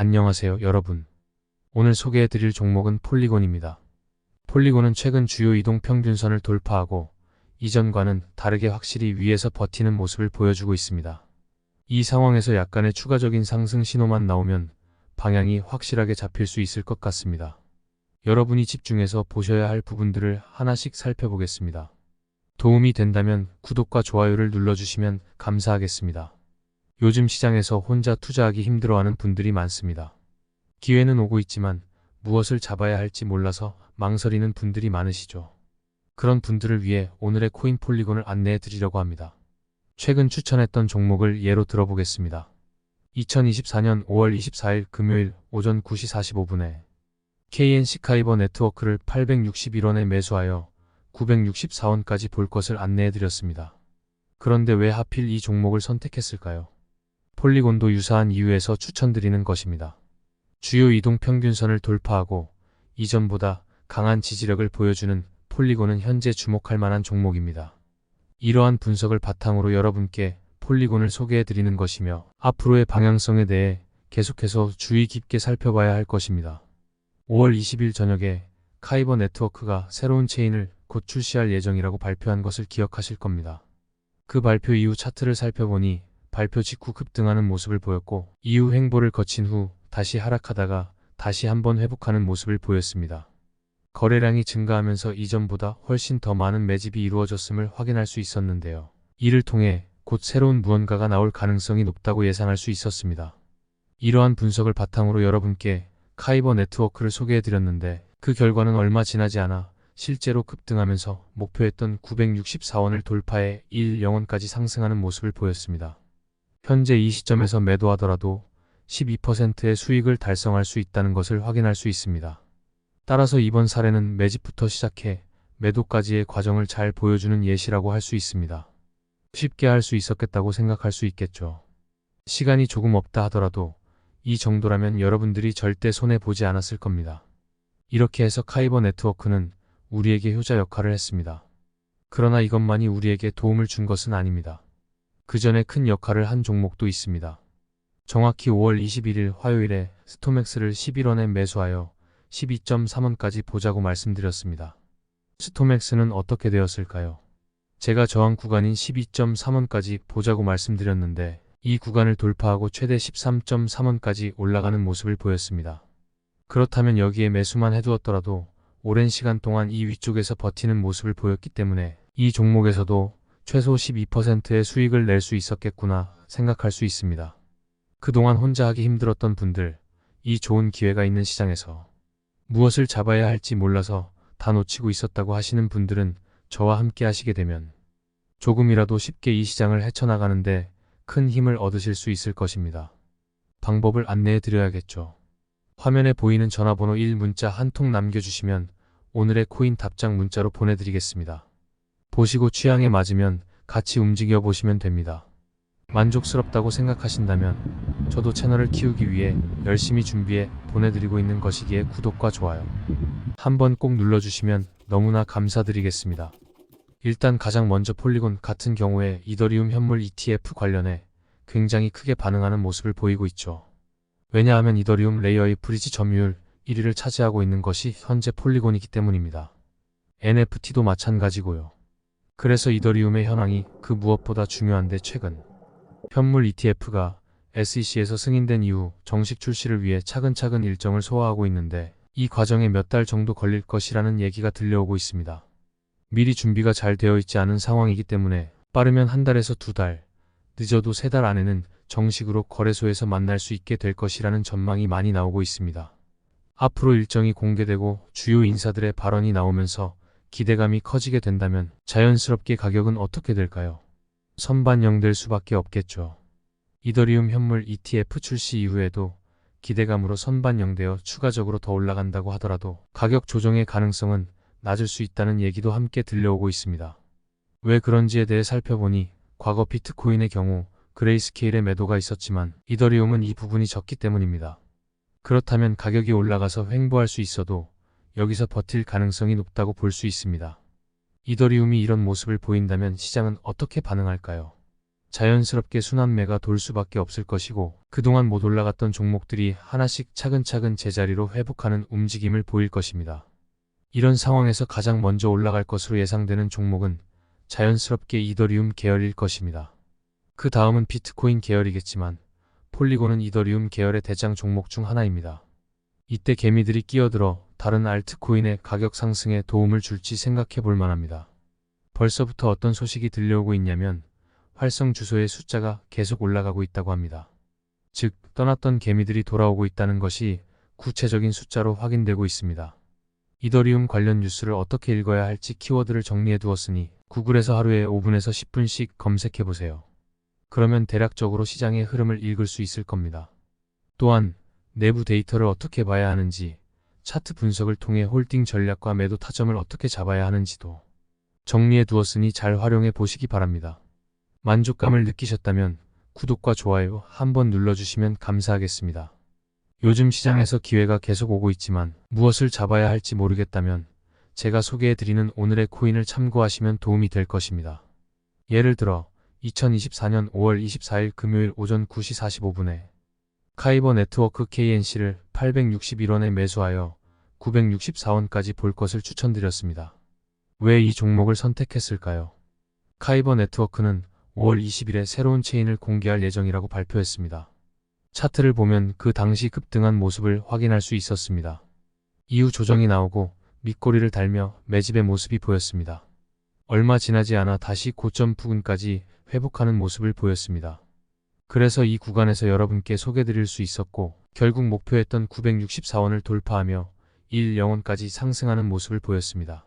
안녕하세요, 여러분. 오늘 소개해드릴 종목은 폴리곤입니다. 폴리곤은 최근 주요 이동평균선을 돌파하고 이전과는 다르게 확실히 위에서 버티는 모습을 보여주고 있습니다. 이 상황에서 약간의 추가적인 상승 신호만 나오면 방향이 확실하게 잡힐 수 있을 것 같습니다. 여러분이 집중해서 보셔야 할 부분들을 하나씩 살펴보겠습니다. 도움이 된다면 구독과 좋아요를 눌러주시면 감사하겠습니다. 요즘 시장에서 혼자 투자하기 힘들어하는 분들이 많습니다. 기회는 오고 있지만 무엇을 잡아야 할지 몰라서 망설이는 분들이 많으시죠. 그런 분들을 위해 오늘의 코인 폴리곤을 안내해 드리려고 합니다. 최근 추천했던 종목을 예로 들어보겠습니다. 2024년 5월 24일 금요일 오전 9시 45분에 KNC카이버 네트워크를 861원에 매수하여 964원까지 볼 것을 안내해 드렸습니다. 그런데 왜 하필 이 종목을 선택했을까요? 폴리곤도 유사한 이유에서 추천드리는 것입니다. 주요 이동평균선을 돌파하고 이전보다 강한 지지력을 보여주는 폴리곤은 현재 주목할 만한 종목입니다. 이러한 분석을 바탕으로 여러분께 폴리곤을 소개해 드리는 것이며 앞으로의 방향성에 대해 계속해서 주의 깊게 살펴봐야 할 것입니다. 5월 20일 저녁에 카이버 네트워크가 새로운 체인을 곧 출시할 예정이라고 발표한 것을 기억하실 겁니다. 그 발표 이후 차트를 살펴보니 발표 직후 급등하는 모습을 보였고 이후 횡보를 거친 후 다시 하락하다가 다시 한번 회복하는 모습을 보였습니다. 거래량이 증가하면서 이전보다 훨씬 더 많은 매집이 이루어졌음을 확인할 수 있었는데요. 이를 통해 곧 새로운 무언가가 나올 가능성이 높다고 예상할 수 있었습니다. 이러한 분석을 바탕으로 여러분께 카이버 네트워크를 소개해드렸는데 그 결과는 얼마 지나지 않아 실제로 급등하면서 목표했던 964원을 돌파해 1영원까지 상승하는 모습을 보였습니다. 현재 이 시점에서 매도하더라도 12%의 수익을 달성할 수 있다는 것을 확인할 수 있습니다. 따라서 이번 사례는 매집부터 시작해 매도까지의 과정을 잘 보여주는 예시라고 할 수 있습니다. 쉽게 할 수 있었겠다고 생각할 수 있겠죠. 시간이 조금 없다 하더라도 이 정도라면 여러분들이 절대 손해보지 않았을 겁니다. 이렇게 해서 카이버 네트워크는 우리에게 효자 역할을 했습니다. 그러나 이것만이 우리에게 도움을 준 것은 아닙니다. 그 전에 큰 역할을 한 종목도 있습니다. 정확히 5월 21일 화요일에 스톰엑스를 11원에 매수하여 12.3원까지 보자고 말씀드렸습니다. 스톰엑스는 어떻게 되었을까요? 제가 저항 구간인 12.3원까지 보자고 말씀드렸는데 이 구간을 돌파하고 최대 13.3원까지 올라가는 모습을 보였습니다. 그렇다면 여기에 매수만 해두었더라도 오랜 시간 동안 이 위쪽에서 버티는 모습을 보였기 때문에 이 종목에서도 최소 12%의 수익을 낼 수 있었겠구나 생각할 수 있습니다. 그동안 혼자 하기 힘들었던 분들, 이 좋은 기회가 있는 시장에서 무엇을 잡아야 할지 몰라서 다 놓치고 있었다고 하시는 분들은 저와 함께 하시게 되면 조금이라도 쉽게 이 시장을 헤쳐나가는데 큰 힘을 얻으실 수 있을 것입니다. 방법을 안내해 드려야겠죠. 화면에 보이는 전화번호 1문자 한 통 남겨주시면 오늘의 코인 답장 문자로 보내드리겠습니다. 보시고 취향에 맞으면 같이 움직여 보시면 됩니다. 만족스럽다고 생각하신다면 저도 채널을 키우기 위해 열심히 준비해 보내드리고 있는 것이기에 구독과 좋아요 한번 꼭 눌러주시면 너무나 감사드리겠습니다. 일단 가장 먼저 폴리곤 같은 경우에 이더리움 현물 ETF 관련해 굉장히 크게 반응하는 모습을 보이고 있죠. 왜냐하면 이더리움 레이어의 브리지 점유율 1위를 차지하고 있는 것이 현재 폴리곤이기 때문입니다. NFT도 마찬가지고요. 그래서 이더리움의 현황이 그 무엇보다 중요한데 최근 현물 ETF가 SEC에서 승인된 이후 정식 출시를 위해 차근차근 일정을 소화하고 있는데 이 과정에 몇 달 정도 걸릴 것이라는 얘기가 들려오고 있습니다. 미리 준비가 잘 되어 있지 않은 상황이기 때문에 빠르면 한 달에서 두 달, 늦어도 세 달 안에는 정식으로 거래소에서 만날 수 있게 될 것이라는 전망이 많이 나오고 있습니다. 앞으로 일정이 공개되고 주요 인사들의 발언이 나오면서 기대감이 커지게 된다면 자연스럽게 가격은 어떻게 될까요? 선반영될 수밖에 없겠죠. 이더리움 현물 ETF 출시 이후에도 기대감으로 선반영되어 추가적으로 더 올라간다고 하더라도 가격 조정의 가능성은 낮을 수 있다는 얘기도 함께 들려오고 있습니다. 왜 그런지에 대해 살펴보니 과거 비트코인의 경우 그레이스케일의 매도가 있었지만 이더리움은 이 부분이 적기 때문입니다. 그렇다면 가격이 올라가서 횡보할 수 있어도 여기서 버틸 가능성이 높다고 볼 수 있습니다. 이더리움이 이런 모습을 보인다면 시장은 어떻게 반응할까요? 자연스럽게 순환매가 돌 수밖에 없을 것이고 그동안 못 올라갔던 종목들이 하나씩 차근차근 제자리로 회복하는 움직임을 보일 것입니다. 이런 상황에서 가장 먼저 올라갈 것으로 예상되는 종목은 자연스럽게 이더리움 계열일 것입니다. 그 다음은 비트코인 계열이겠지만 폴리곤은 이더리움 계열의 대장 종목 중 하나입니다. 이때 개미들이 끼어들어 다른 알트코인의 가격 상승에 도움을 줄지 생각해 볼 만합니다. 벌써부터 어떤 소식이 들려오고 있냐면 활성 주소의 숫자가 계속 올라가고 있다고 합니다. 즉, 떠났던 개미들이 돌아오고 있다는 것이 구체적인 숫자로 확인되고 있습니다. 이더리움 관련 뉴스를 어떻게 읽어야 할지 키워드를 정리해 두었으니 구글에서 하루에 5분에서 10분씩 검색해 보세요. 그러면 대략적으로 시장의 흐름을 읽을 수 있을 겁니다. 또한 내부 데이터를 어떻게 봐야 하는지, 차트 분석을 통해 홀딩 전략과 매도 타점을 어떻게 잡아야 하는지도 정리해 두었으니 잘 활용해 보시기 바랍니다. 만족감을 느끼셨다면 구독과 좋아요 한번 눌러주시면 감사하겠습니다. 요즘 시장에서 기회가 계속 오고 있지만 무엇을 잡아야 할지 모르겠다면 제가 소개해드리는 오늘의 코인을 참고하시면 도움이 될 것입니다. 예를 들어 2024년 5월 24일 금요일 오전 9시 45분에 카이버 네트워크 KNC를 861원에 매수하여 964원까지 볼 것을 추천드렸습니다. 왜 이 종목을 선택했을까요? 카이버 네트워크는 5월 20일에 새로운 체인을 공개할 예정이라고 발표했습니다. 차트를 보면 그 당시 급등한 모습을 확인할 수 있었습니다. 이후 조정이 나오고 밑꼬리를 달며 매집의 모습이 보였습니다. 얼마 지나지 않아 다시 고점 부근까지 회복하는 모습을 보였습니다. 그래서 이 구간에서 여러분께 소개드릴 수 있었고 결국 목표했던 964원을 돌파하며 1,0원까지 상승하는 모습을 보였습니다.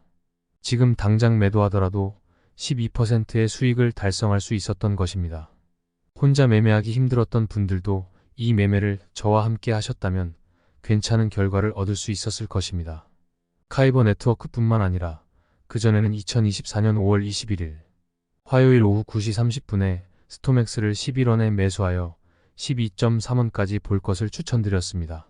지금 당장 매도하더라도 12%의 수익을 달성할 수 있었던 것입니다. 혼자 매매하기 힘들었던 분들도 이 매매를 저와 함께 하셨다면 괜찮은 결과를 얻을 수 있었을 것입니다. 카이버 네트워크뿐만 아니라 그전에는 2024년 5월 21일 화요일 오후 9시 30분에 스톰엑스를 11원에 매수하여 12.3원까지 볼 것을 추천드렸습니다.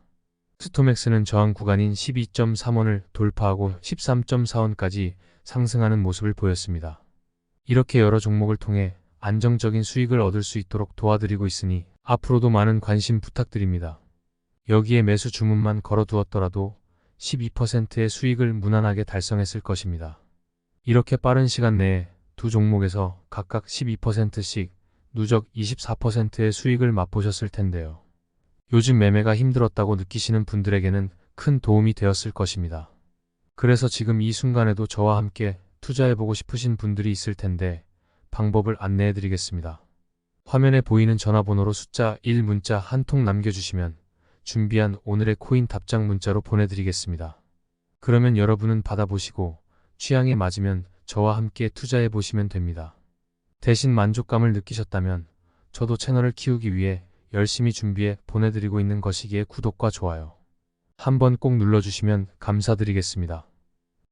스톰엑스는 저항 구간인 12.3원을 돌파하고 13.4원까지 상승하는 모습을 보였습니다. 이렇게 여러 종목을 통해 안정적인 수익을 얻을 수 있도록 도와드리고 있으니 앞으로도 많은 관심 부탁드립니다. 여기에 매수 주문만 걸어두었더라도 12%의 수익을 무난하게 달성했을 것입니다. 이렇게 빠른 시간 내에 두 종목에서 각각 12%씩 누적 24%의 수익을 맛보셨을 텐데요. 요즘 매매가 힘들었다고 느끼시는 분들에게는 큰 도움이 되었을 것입니다. 그래서 지금 이 순간에도 저와 함께 투자해보고 싶으신 분들이 있을 텐데 방법을 안내해드리겠습니다. 화면에 보이는 전화번호로 숫자 1 문자 한 통 남겨주시면 준비한 오늘의 코인 답장 문자로 보내드리겠습니다. 그러면 여러분은 받아보시고 취향에 맞으면 저와 함께 투자해보시면 됩니다. 대신 만족감을 느끼셨다면 저도 채널을 키우기 위해 열심히 준비해 보내드리고 있는 것이기에 구독과 좋아요 한번 꼭 눌러주시면 감사드리겠습니다.